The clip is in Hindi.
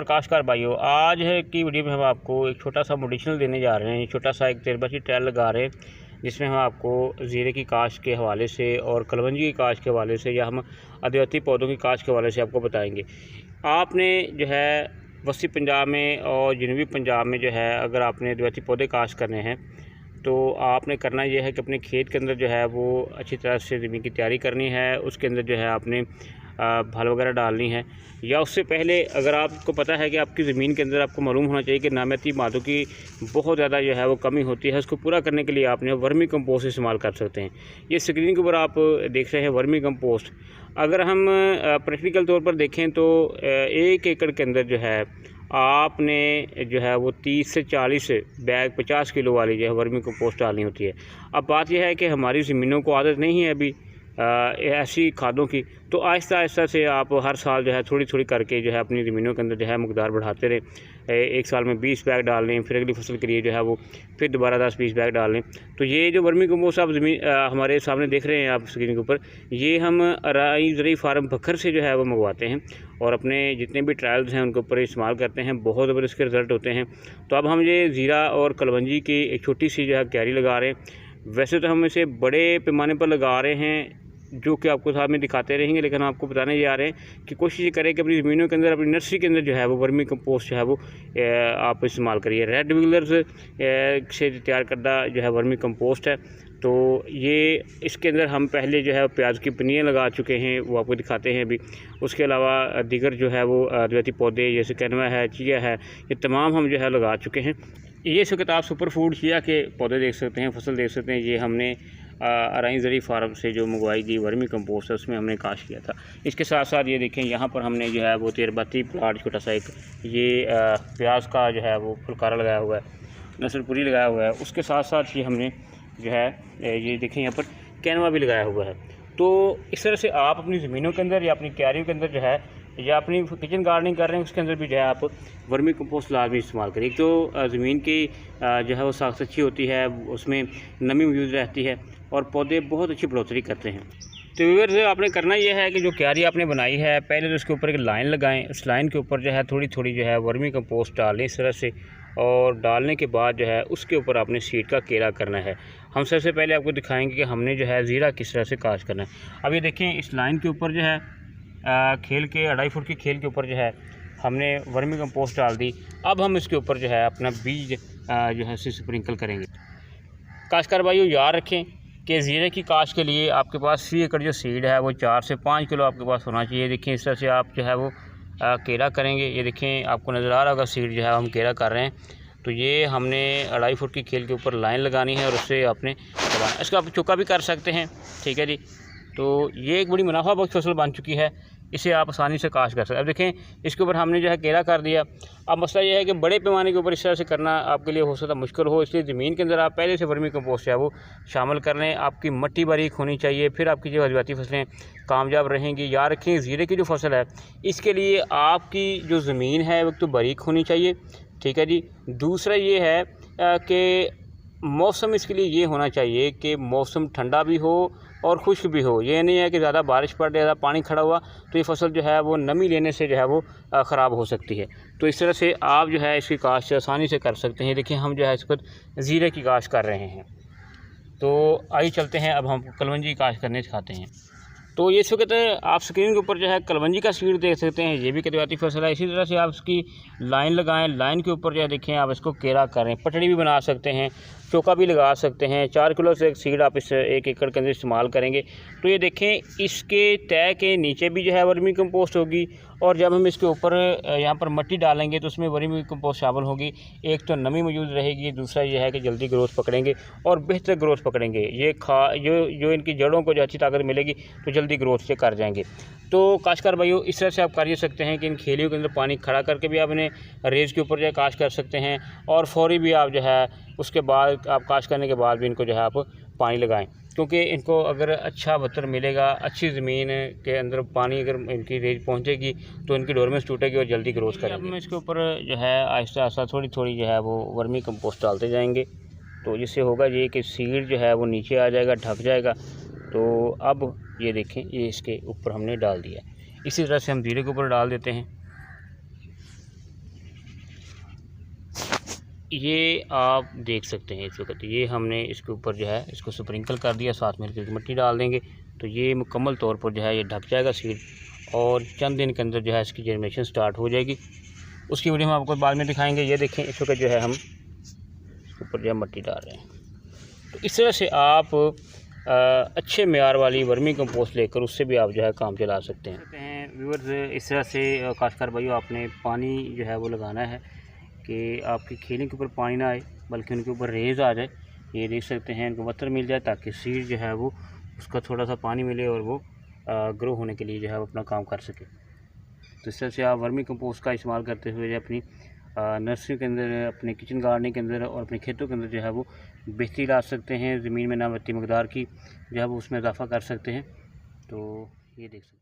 नमस्कार काश्तकार भाइयों, आज है की वीडियो में हम आपको एक छोटा सा मोटिवेशनल देने जा रहे हैं। छोटा सा एक तजर्बा की ट्रायल लगा रहे हैं जिसमें हम आपको ज़ीरे की काश्त के हवाले से और कलवंजी की काश्त के हवाले से या हम अद्वितीय पौधों की काश्त के हवाले से आपको बताएंगे। आपने जो है वसी पंजाब में और जनूबी पंजाब में जो है अगर आपने अद्वितीय पौधे काश्त करने हैं तो आपने करना यह है कि अपने खेत के अंदर जो है वो अच्छी तरह से ज़मीन की तैयारी करनी है। उसके अंदर जो है आपने फल वगैरह डालनी है, या उससे पहले अगर आपको पता है कि आपकी ज़मीन के अंदर आपको मालूम होना चाहिए कि नामियाती मादों की बहुत ज़्यादा जो है वो कमी होती है। उसको पूरा करने के लिए आपने वर्मी कंपोस्ट इस्तेमाल कर सकते हैं। ये स्क्रीन के ऊपर आप देख रहे हैं वर्मी कंपोस्ट। अगर हम प्रैक्टिकल तौर पर देखें तो 1 एकड़ के अंदर जो है आपने जो है वो 30 से 40 बैग 50 किलो वाली जो है वर्मी कंपोस्ट डालनी होती है। अब बात यह है कि हमारी ज़मीनों को आदत नहीं है अभी ऐसी खादों की, तो आहिस्ता आहिस्ता से आप हर साल जो है थोड़ी थोड़ी करके जो है अपनी ज़मीनों के अंदर जो है मकदार बढ़ाते रहें। एक साल में 20 बैग डाल लें, फिर अगली फसल के लिए जो है वो फिर दोबारा 10-20 बैग डाल लें। तो ये जो वर्मी कंपोस्ट आप हमारे सामने देख रहे हैं आप स्क्रीन के ऊपर, ये हम अराई ज़रूरी फार्म बखर से जो है वो मंगवाते हैं और अपने जितने भी ट्रायल्स हैं उनके ऊपर इस्तेमाल करते हैं। बहुत ज़बरदस्त के रिज़ल्ट होते हैं। तो अब हम ये ज़ीरा और कलवंजी की एक छोटी सी जो है क्यारी लगा रहे हैं। वैसे तो हम इसे बड़े पैमाने पर लगा रहे हैं जो कि आपको साथ में दिखाते रहेंगे, लेकिन आपको बताने जा रहे हैं कि कोशिश करें कि अपनी ज़मीनों के अंदर, अपनी नर्सरी के अंदर जो है वो वर्मी कंपोस्ट जो है वो आप इस्तेमाल करिए। रेड विगलर्स से तैयार करदा जो है वर्मी कंपोस्ट है। तो ये इसके अंदर हम पहले जो है प्याज की पनियाँ लगा चुके हैं, वो आपको दिखाते हैं अभी। उसके अलावा दीगर जो है वो अद्वितीय पौधे जैसे कैनवा है, चिया है, ये तमाम हम जो है लगा चुके हैं। ये इस वक्त आप सुपर फूड चिया के पौधे देख सकते हैं, फसल देख सकते हैं। ये हमने अराई ज़रूरी फार्म से जो मंगवाई थी वर्मी कंपोस्ट है उसमें हमने काश्त किया था। इसके साथ साथ ये देखें यहाँ पर हमने जो है वो तजर्बाती प्लाट छोटा सा एक ये प्याज का जो है वो फुलकारा लगाया हुआ है, नसलपुरी लगाया हुआ है। उसके साथ साथ ये हमने जो है ये देखें यहाँ पर कैनवा भी लगाया हुआ है। तो इस तरह से आप अपनी ज़मीनों के अंदर या अपनी क्यारियों के अंदर जो है या अपनी किचन गार्डनिंग कर रहे हैं उसके अंदर भी जो है आप वर्मी कंपोस्ट लाजमी इस्तेमाल करिए। तो ज़मीन की जो है वो साख अच्छी होती है, उसमें नमी मौजूद रहती है और पौधे बहुत अच्छी बढ़ोतरी करते हैं। तो व्यूअर्स आपने करना यह है कि जो क्यारी आपने बनाई है पहले तो उसके ऊपर एक लाइन लगाएं। उस लाइन के ऊपर जो है थोड़ी थोड़ी जो है वर्मी कंपोस्ट डालें इस तरह से, और डालने के बाद जो है उसके ऊपर आपने सीड का केरा करना है। हम सबसे पहले आपको दिखाएंगे कि हमने जो है ज़ीरा किस तरह से काश्त करना है। अब ये देखें इस लाइन के ऊपर जो है खेल के 2.5 फुट की खेल के ऊपर जो है हमने वर्मी कंपोस्ट डाल दी। अब हम इसके ऊपर जो है अपना बीज जो है स्प्रिंकल करेंगे। काश्तकार भाइयों याद रखें कि ज़ीरे की काश्त के लिए आपके पास 3 एकड़ जो सीड है वो 4 से 5 किलो आपके पास होना चाहिए। देखें इस तरह से आप जो है वो केरा करेंगे। ये देखें आपको नज़र आ रहा होगा सीड जो है हम केरा कर रहे हैं। तो ये हमने 2.5 फुट की खेल के ऊपर लाइन लगानी है और उससे आपने लगाना। इसका आप चौका भी कर सकते हैं, ठीक है जी। तो ये एक बड़ी मुनाफा बख्श फसल बन चुकी है, इसे आप आसानी से काश्त कर सकते हैं। अब देखें इसके ऊपर हमने जो है केरा कर दिया। अब मसला ये है कि बड़े पैमाने के ऊपर इस तरह से करना आपके लिए हो सकता मुश्किल हो, इसलिए ज़मीन के अंदर आप पहले से वर्मी कंपोस्ट है वो शामिल कर लें। आपकी मिट्टी बारीक होनी चाहिए, फिर आपकी जो अद्वितीय फसलें कामयाब रहेंगी। याद रखें ज़ीरे की जो फसल है इसके लिए आपकी जो ज़मीन है वो तो बारीक होनी चाहिए, ठीक है जी। दूसरा ये है कि मौसम इसके लिए ये होना चाहिए कि मौसम ठंडा भी हो और खुश्क भी हो। ये नहीं है कि ज़्यादा बारिश पड़ ज़्यादा पानी खड़ा हुआ तो ये फसल जो है वो नमी लेने से जो है वो ख़राब हो सकती है। तो इस तरह से आप जो है इसकी काश्त आसानी से कर सकते हैं। देखिए हम जो है इस वक्त ज़ीरे की काश्त कर रहे हैं। तो आइए चलते हैं, अब हम कलवंजी की काश्त करने सिखाते हैं। तो ये इस वक्त आप स्क्रीन के ऊपर जो है कलवंजी का सीड देख सकते हैं, ये भी अद्वितीय फसल है। इसी तरह से आप इसकी लाइन लगाएं, लाइन के ऊपर जो है देखें आप इसको केरा करें, पटड़ी भी बना सकते हैं, चौका भी लगा सकते हैं। 4 किलो से एक सीड आप इस 1 एकड़ के अंदर इस्तेमाल करेंगे। तो ये देखें इसके तय के नीचे भी जो है वर्मी कंपोस्ट होगी, और जब हम इसके ऊपर यहाँ पर मिट्टी डालेंगे तो उसमें वर्मी कंपोस्ट शामिल होगी। एक तो नमी मौजूद रहेगी, दूसरा ये है कि जल्दी ग्रोथ पकड़ेंगे और बेहतर ग्रोथ पकड़ेंगे। ये जो इनकी जड़ों को जो अच्छी ताकत मिलेगी तो जल्दी ग्रोथ से कर जाएंगे। तो काश्तकार भाइयों इस तरह से आप कर सकते हैं कि इन खेलियों के अंदर पानी खड़ा करके भी आप इन्हें रेज के ऊपर जो है काश्त कर सकते हैं, और फौरी भी आप जो है उसके बाद आप काश्त करने के बाद भी इनको जो है आप पानी लगाएं, क्योंकि इनको अगर अच्छा बतर मिलेगा, अच्छी ज़मीन के अंदर पानी अगर इनकी रेंज पहुंचेगी तो इनकी डोरमेंस टूटेगी और जल्दी ग्रोथ करेंगे। अब इसके ऊपर जो है आहिस्ता आहिस्ता थोड़ी थोड़ी जो है वो वर्मी कंपोस्ट डालते जाएंगे। तो जिससे होगा ये कि सीड जो है वो नीचे आ जाएगा, ढक जाएगा। तो अब ये देखें ये इसके ऊपर हमने डाल दिया। इसी तरह से हम ज़ीरे के ऊपर डाल देते हैं। ये आप देख सकते हैं इस वक्त ये हमने इसके ऊपर जो है इसको स्प्रिंकल कर दिया, साथ में हल्की मिट्टी डाल देंगे तो ये मुकम्मल तौर पर जो है ये ढक जाएगा सीड और चंद दिन के अंदर जो है इसकी जर्मिनेशन स्टार्ट हो जाएगी। उसकी वीडियो हम आपको बाद में दिखाएंगे। ये देखें इस वक्त जो है हम ऊपर जो है मिट्टी डाल रहे हैं। तो इस तरह से आप अच्छे मेयार वाली वर्मी कंपोस्ट लेकर उससे भी आप जो है काम चला सकते हैं। व्यूअर्स, इस तरह से काश्तकार भाइयों आपने पानी जो है वो लगाना है कि आपकी खेलों के ऊपर पानी ना आए बल्कि उनके ऊपर रेज आ जाए। ये देख सकते हैं इनको वतर मिल जाए ताकि सीड जो है वो उसका थोड़ा सा पानी मिले और वो ग्रो होने के लिए जो है वो अपना काम कर सके। तो इस तरह से आप वर्मी कंपोस्ट का इस्तेमाल करते हुए अपनी नर्सरी के अंदर, अपने किचन गार्डनिंग के अंदर और अपने खेतों के अंदर जो है वो बेहतरी ला सकते हैं। ज़मीन में नामती मकदार की जो है वो उसमें इजाफ़ा कर सकते हैं। तो ये देख सकते हैं।